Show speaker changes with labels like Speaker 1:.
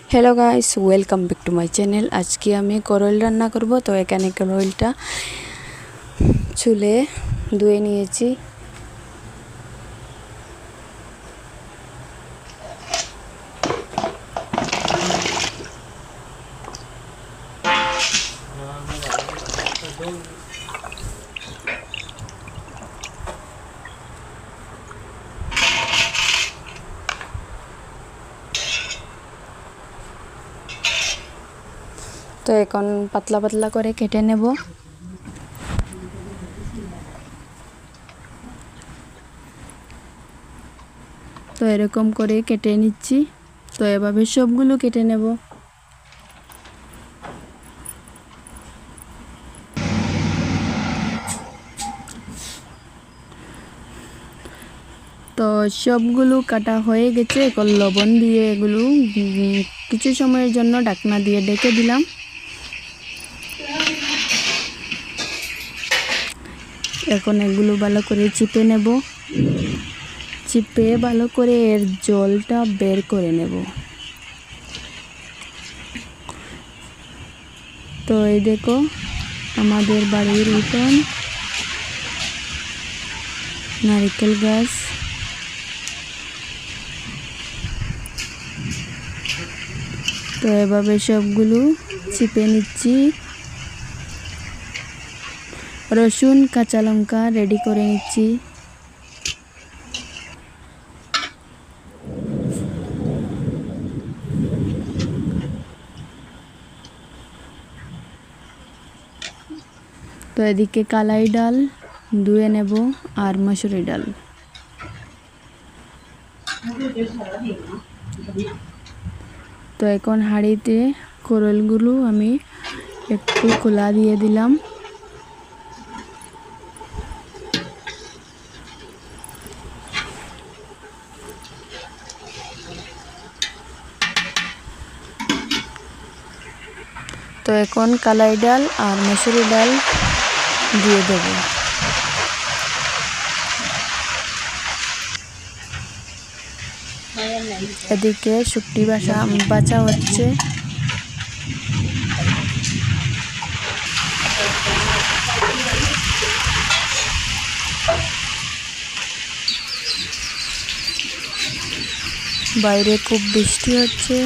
Speaker 1: Hello guys, welcome back to my channel. आज की हमें करल रान्ना करब। तो एखाने करलटा छुले धुए निয়েছি। तो এখন পাতলা পাতলা করে কেটে নেব। তো এরকম করে কেটে নিচ্ছি। তো এভাবে সবগুলো কেটে নেব। তো সবগুলো কাটা হয়ে গেছে। এখন লবণ দিয়ে এগুলো কিছু সময়ের জন্য ঢাকনা দিয়ে ঢেকে দিলাম। এখন এগুলো ভালো করে চিপে নেব। চিপে ভালো করে এর জলটা বের করে নেব। তো এই দেখো আমাদের বাড়ির উঠোন, নারকেল গাছ। তো এভাবে সবগুলো চিপে নিচ্ছি। রসুন কাঁচা লঙ্কা রেডি করে নিচ্ছি। তো এদিকে কালাই ডাল ধুয়ে নেব আর মসুরি ডাল। তো এখন হাঁড়িতে করলগুলো আমি একটু খোলা দিয়ে দিলাম। তো এখন কালাই ডাল আর মসুরি ডাল দিয়ে দেব। এদিকে শুকটি বাছা হচ্ছে। বাইরে খুব বৃষ্টি হচ্ছে।